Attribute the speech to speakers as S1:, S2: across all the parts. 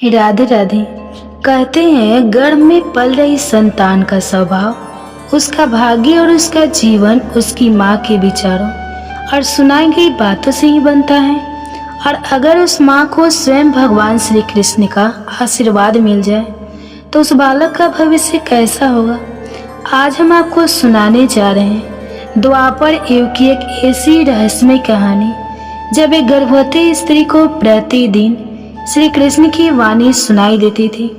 S1: राधे राधे। कहते हैं गर्भ में पल रही संतान का स्वभाव, उसका भाग्य और उसका जीवन उसकी माँ के विचारों और सुनाई गई बातों से ही बनता है। और अगर उस माँ को स्वयं भगवान श्री कृष्ण का आशीर्वाद मिल जाए तो उस बालक का भविष्य कैसा होगा। आज हम आपको सुनाने जा रहे हैं द्वापर युग की एक ऐसी रहस्यमय कहानी जब एक गर्भवती स्त्री को प्रतिदिन श्री कृष्ण की वाणी सुनाई देती थी,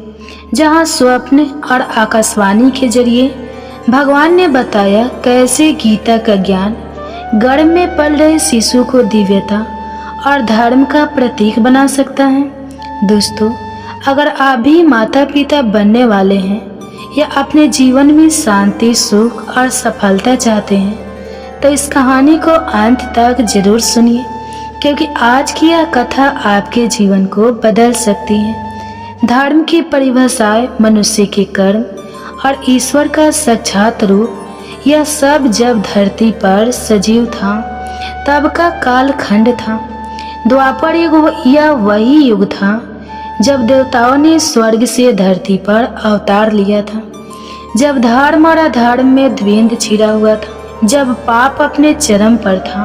S1: जहाँ स्वप्न और आकाशवाणी के जरिए भगवान ने बताया कैसे गीता का ज्ञान गर्भ में पल रहे शिशु को दिव्यता और धर्म का प्रतीक बना सकता है। दोस्तों, अगर आप भी माता पिता बनने वाले हैं या अपने जीवन में शांति, सुख और सफलता चाहते हैं तो इस कहानी को अंत तक जरूर सुनिए, क्योंकि आज की यह कथा आपके जीवन को बदल सकती है। धर्म की परिभाषाएं, मनुष्य के कर्म और ईश्वर का साक्षात रूप, यह सब जब धरती पर सजीव था तब का कालखंड था। द्वापर युग यह वही युग था जब देवताओं ने स्वर्ग से धरती पर अवतार लिया था, जब धर्म और अधर्म में द्वंद्व छिड़ा हुआ था, जब पाप अपने चरम पर था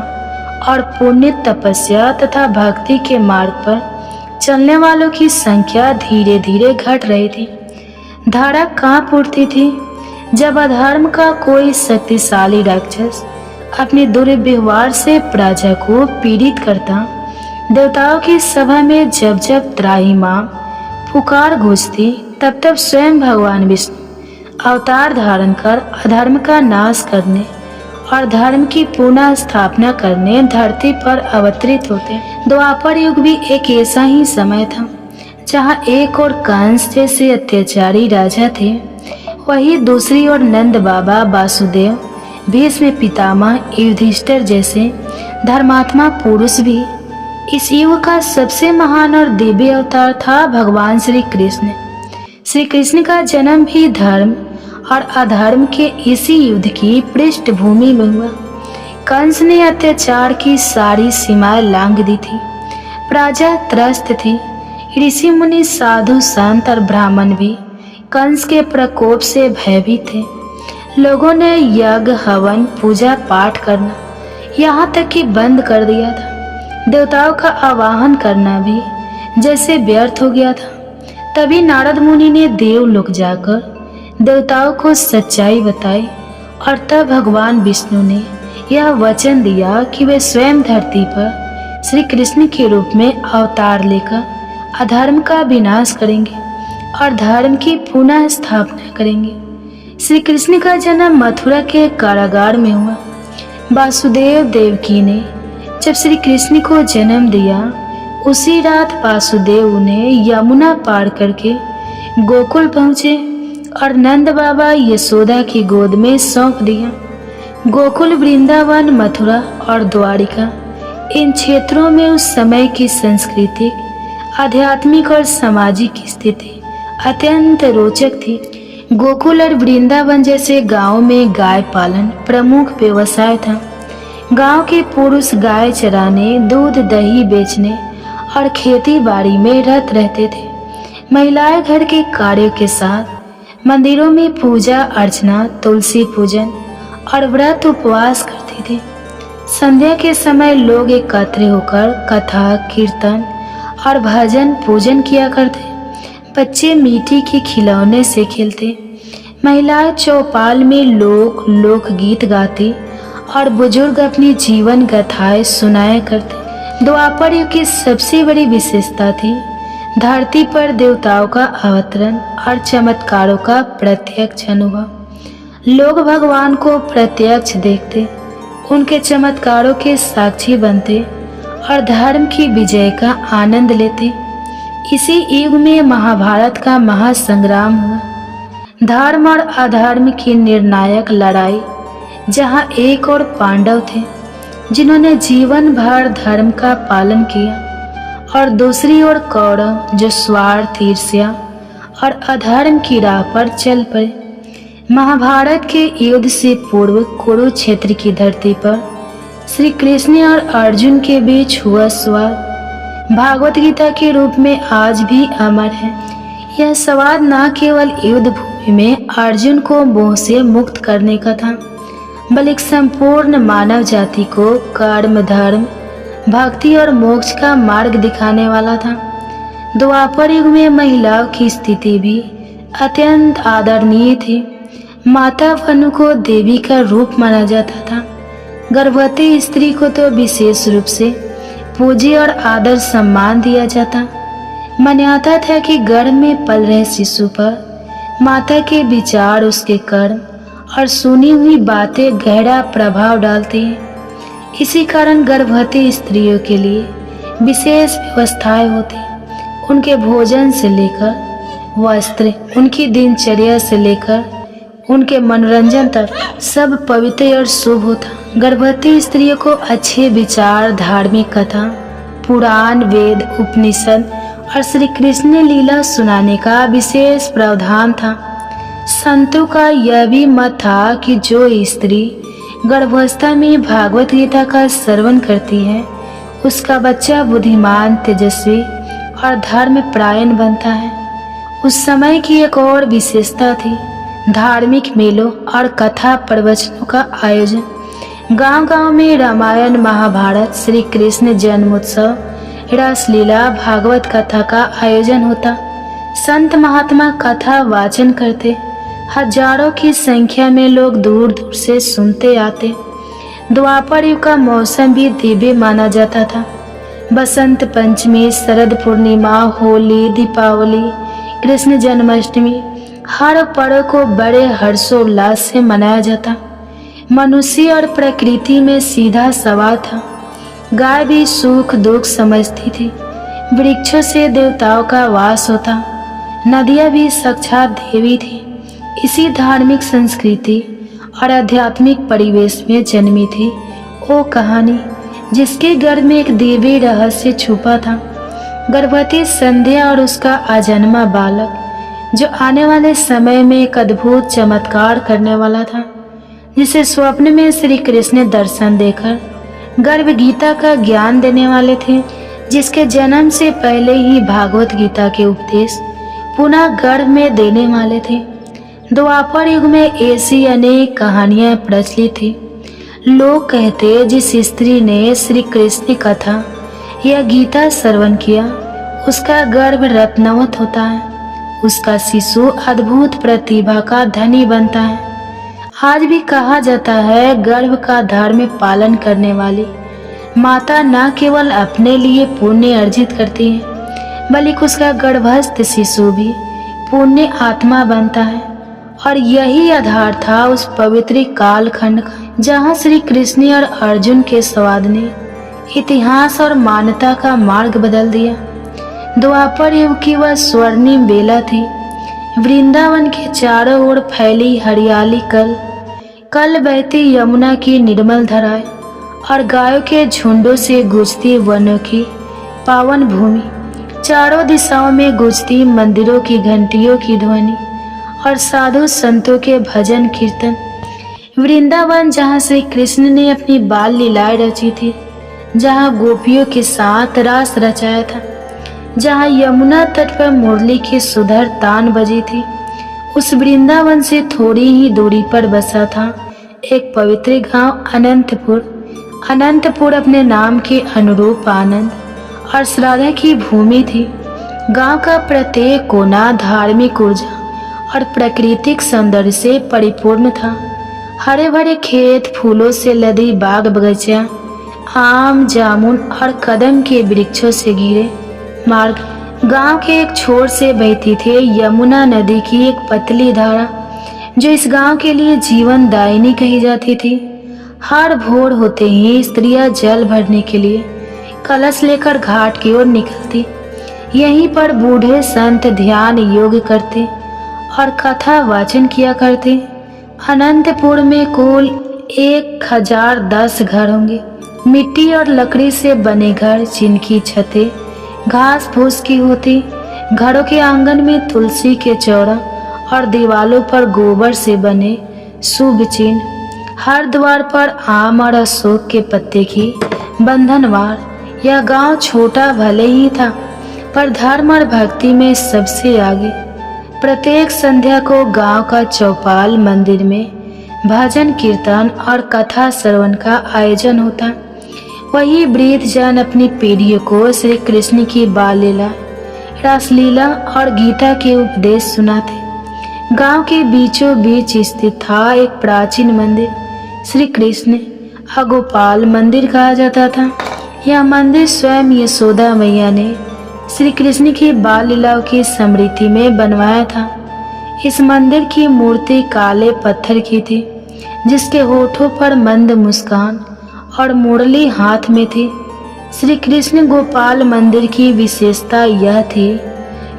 S1: और पुण्य, तपस्या तथा भक्ति के मार्ग पर चलने वालों की संख्या धीरे धीरे घट रही थी। धारा कांप उठती थी जब अधर्म का कोई शक्तिशाली राक्षस अपने दुर्व्यवहार से प्रजा को पीड़ित करता। देवताओं की सभा में जब जब त्राहिमाम पुकार गूंजती, तब तब स्वयं भगवान विष्णु अवतार धारण कर अधर्म का नाश करने और धर्म की पुनः स्थापना करने धरती पर अवतरित होते। द्वापर युग भी एक ऐसा ही समय था जहाँ एक और कंस जैसे अत्याचारी राजा थे, वही दूसरी ओर नंद बाबा, वासुदेव, भीष्म पितामह, युधिष्ठिर जैसे धर्मात्मा पुरुष भी। इस युग का सबसे महान और दिव्य अवतार था भगवान श्री कृष्ण। श्री कृष्ण का जन्म भी धर्म और अधर्म के इसी युद्ध की पृष्ठभूमि में हुआ। कंस ने अत्याचार की सारी सीमाएं लांघ दी थी, प्रजा त्रस्त थी। ऋषि मुनि, साधु संत और ब्राह्मण भी कंस के प्रकोप से भयभीत थे। लोगों ने यज्ञ, हवन, पूजा पाठ करना यहाँ तक कि बंद कर दिया था। देवताओं का आवाहन करना भी जैसे व्यर्थ हो गया था। तभी नारद मुनि ने देवलोक जाकर देवताओं को सच्चाई बताई और तब भगवान विष्णु ने यह वचन दिया कि वे स्वयं धरती पर श्री कृष्ण के रूप में अवतार लेकर अधर्म का विनाश करेंगे और धर्म की पुनः स्थापना करेंगे। श्री कृष्ण का जन्म मथुरा के कारागार में हुआ। वासुदेव देवकी ने जब श्री कृष्ण को जन्म दिया, उसी रात वासुदेव उन्हें यमुना पार करके गोकुल पहुँचे और नंद बाबा यशोदा की गोद में सौंप दिया। गोकुल, वृंदावन, मथुरा और द्वारिका, इन क्षेत्रों में उस समय की सांस्कृतिक, आध्यात्मिक और सामाजिक स्थिति अत्यंत रोचक थी। गोकुल और वृंदावन जैसे गांवों में गाय पालन प्रमुख व्यवसाय था। गांव के पुरुष गाय चराने, दूध दही बेचने और खेती बाड़ी में रत रहते थे। महिलाएं घर के कार्यों के साथ मंदिरों में पूजा अर्चना, तुलसी पूजन और व्रत उपवास करती थी। संध्या के समय लोग एकत्र होकर कथा, कीर्तन और भजन पूजन किया करते। बच्चे मिट्टी के खिलौने से खेलते। महिलाएं चौपाल में लोकगीत गाती और बुजुर्ग अपनी जीवन गाथाएं सुनाया करते। द्वापर युग की सबसे बड़ी विशेषता थी धरती पर देवताओं का अवतरण और चमत्कारों का प्रत्यक्ष अनुभव। लोग भगवान को प्रत्यक्ष देखते, उनके चमत्कारों के साक्षी बनते और धर्म की विजय का आनंद लेते। इसी युग में महाभारत का महासंग्राम हुआ, धर्म और अधर्म की निर्णायक लड़ाई, जहां एक और पांडव थे जिन्होंने जीवन भर धर्म का पालन किया और दूसरी ओर कौरव जो स्वार्थ, ईर्ष्या और अधर्म की राह पर चल पड़े। महाभारत के युद्ध से पूर्व कुरुक्षेत्र की धरती पर श्री कृष्ण और अर्जुन के बीच हुआ स्वाद भागवत गीता के रूप में आज भी अमर है। यह संवाद न केवल युद्ध भूमि में अर्जुन को मोह से मुक्त करने का था, बल्कि संपूर्ण मानव जाति को कर्म, धर्म, भक्ति और मोक्ष का मार्ग दिखाने वाला था। द्वापर युग में महिलाओं की स्थिति भी अत्यंत आदरणीय थी। माता वनु को देवी का रूप माना जाता था। गर्भवती स्त्री को तो विशेष रूप से पूज्य और आदर सम्मान दिया जाता। मान्यता था कि गर्भ में पल रहे शिशु पर माता के विचार, उसके कर्म और सुनी हुई बातें गहरा प्रभाव डालती हैं। इसी कारण गर्भवती स्त्रियों के लिए विशेष व्यवस्थाएं होती। उनके भोजन से लेकर वस्त्र, उनकी दिनचर्या से लेकर उनके मनोरंजन तक सब पवित्र और शुभ होता। गर्भवती स्त्रियों को अच्छे विचार, धार्मिक कथा, पुराण, वेद, उपनिषद और श्री कृष्ण लीला सुनाने का विशेष प्रावधान था। संतों का यह भी मत था कि जो स्त्री गर्भावस्था में भागवत गीता का श्रवण करती है, उसका बच्चा बुद्धिमान, तेजस्वी और धर्म परायण बनता है। उस समय की एक और विशेषता थी धार्मिक मेलों और कथा प्रवचनों का आयोजन। गांव-गांव में रामायण, महाभारत, श्री कृष्ण जन्मोत्सव, रासलीला, भागवत कथा का आयोजन होता। संत महात्मा कथा वाचन करते। हजारों की संख्या में लोग दूर दूर से सुनते आते। द्वापर युग का मौसम भी दिव्य माना जाता था। बसंत पंचमी, शरद पूर्णिमा, होली, दीपावली, कृष्ण जन्माष्टमी, हर पर्व को बड़े हर्षोल्लास से मनाया जाता। मनुष्य और प्रकृति में सीधा संवाद था। गाय भी सुख दुख समझती थी। वृक्षों से देवताओं का वास होता। नदियां भी साक्षात देवी थी। इसी धार्मिक संस्कृति और आध्यात्मिक परिवेश में जन्मी थी वो कहानी जिसके गर्भ में एक देवी रहस्य छुपा था। गर्भवती संध्या और उसका अजन्मा बालक जो आने वाले समय में एक अद्भुत चमत्कार करने वाला था, जिसे स्वप्न में श्री कृष्ण दर्शन देकर गर्भ गीता का ज्ञान देने वाले थे, जिसके जन्म से पहले ही भागवत गीता के उपदेश पुनः गर्भ में देने वाले थे। द्वापर युग में ऐसी अनेक कहानियां प्रचलित थी। लोग कहते जिस स्त्री ने श्री कृष्ण कथा या गीता श्रवण किया उसका गर्भ रत्नवत होता है, उसका शिशु अद्भुत प्रतिभा का धनी बनता है। आज भी कहा जाता है गर्भ का धर्म पालन करने वाली माता न केवल अपने लिए पुण्य अर्जित करती है, बल्कि उसका गर्भस्थ शिशु भी पुण्य आत्मा बनता है। और यही आधार था उस पवित्र कालखंड का, जहाँ श्री कृष्ण और अर्जुन के संवाद ने इतिहास और मानवता का मार्ग बदल दिया। द्वापर युग की वह स्वर्णिम बेला थी। वृंदावन के चारों ओर फैली हरियाली, कल बहती यमुना की निर्मल धाराएं और गायों के झुंडों से गूंजती वनों की पावन भूमि। चारों दिशाओं में गूंजती मंदिरों की घंटियों की ध्वनि और साधु संतों के भजन कीर्तन। वृंदावन जहाँ श्री कृष्ण ने अपनी बाल लीलाएं रची थी, जहाँ गोपियों के साथ रास रचाया था, जहाँ यमुना तट पर मुरली की सुधर तान बजी थी, उस वृंदावन से थोड़ी ही दूरी पर बसा था एक पवित्र गांव अनंतपुर। अनंतपुर अपने नाम के अनुरूप आनंद और श्रद्धा की भूमि थी। गांव का प्रत्येक कोना धार्मिक ऊर्जा और प्राकृतिक सौंदर्य से परिपूर्ण था। हरे भरे खेत, फूलों से लदी बाग बगीचा, आम, जामुन और कदम के वृक्षों से घिरे मार्ग। गांव के एक छोर से बहती थी यमुना नदी की एक पतली धारा, जो इस गांव के लिए जीवन दायिनी कही जाती थी। हर भोर होते ही स्त्रियां जल भरने के लिए कलश लेकर घाट की ओर निकलती। यहीं पर बूढ़े संत ध्यान योग करते और कथा वाचन किया करते। अनंतपुर में कुल 1010 घर होंगे। मिट्टी और लकड़ी से बने घर, जिनकी छतें घास फूस की होती। घरों के आंगन में तुलसी के चौरा और दीवालों पर गोबर से बने शुभ चिन्ह। हर द्वार पर आम और अशोक के पत्ते की बंधनवार यह गांव छोटा भले ही था, पर धर्म और भक्ति में सबसे आगे। प्रत्येक संध्या को गांव का चौपाल मंदिर में भजन कीर्तन और कथा श्रवण का आयोजन होता। वही वृद्ध जन अपनी पीढ़ियों को श्री कृष्ण की बाल लीला, रासलीला और गीता के उपदेश सुनाते। गांव के बीचों बीच स्थित था एक प्राचीन मंदिर, श्री कृष्ण गोपाल मंदिर कहा जाता था। यह मंदिर स्वयं यशोदा मैया ने श्री कृष्ण की बाल लीलाओं की स्मृति में बनवाया था। इस मंदिर की मूर्ति काले पत्थर की थी, जिसके होठों पर मंद मुस्कान और मुरली हाथ में थी। श्री कृष्ण गोपाल मंदिर की विशेषता यह थी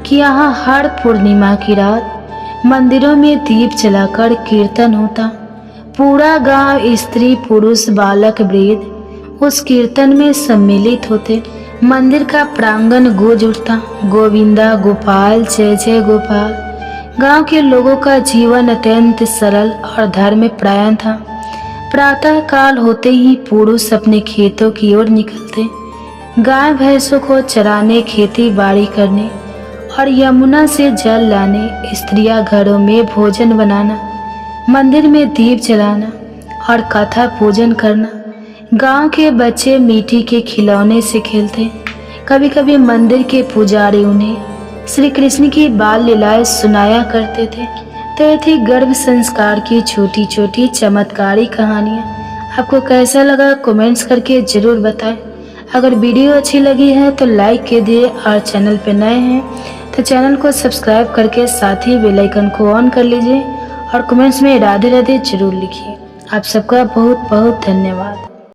S1: कि यहाँ हर पूर्णिमा की रात मंदिरों में दीप जलाकर कीर्तन होता। पूरा गांव, स्त्री पुरुष बालक वृद्ध उस कीर्तन में सम्मिलित होते। मंदिर का प्रांगण गूंज उठता, गोविंदा गोपाल जय जय गोपाल। गांव के लोगों का जीवन अत्यंत सरल और धर्म परायण था। प्रातः काल होते ही पुरुष अपने खेतों की ओर निकलते, गाय भैंसों को चराने, खेती बाड़ी करने और यमुना से जल लाने। स्त्रियां घरों में भोजन बनाना, मंदिर में दीप जलाना और कथा पूजन करना। गांव के बच्चे मिट्टी के खिलौने से खेलते। कभी कभी मंदिर के पुजारी उन्हें श्री कृष्ण की बाल लीलाएं सुनाया करते थे। तो ये थी गर्भ संस्कार की छोटी छोटी चमत्कारी कहानियाँ। आपको कैसा लगा कमेंट्स करके ज़रूर बताएं। अगर वीडियो अच्छी लगी है तो लाइक कीजिए और चैनल पे नए हैं तो चैनल को सब्सक्राइब करके साथ ही बेल आइकन को ऑन कर लीजिए और कमेंट्स में राधे राधे जरूर लिखिए। आप सबका बहुत बहुत धन्यवाद।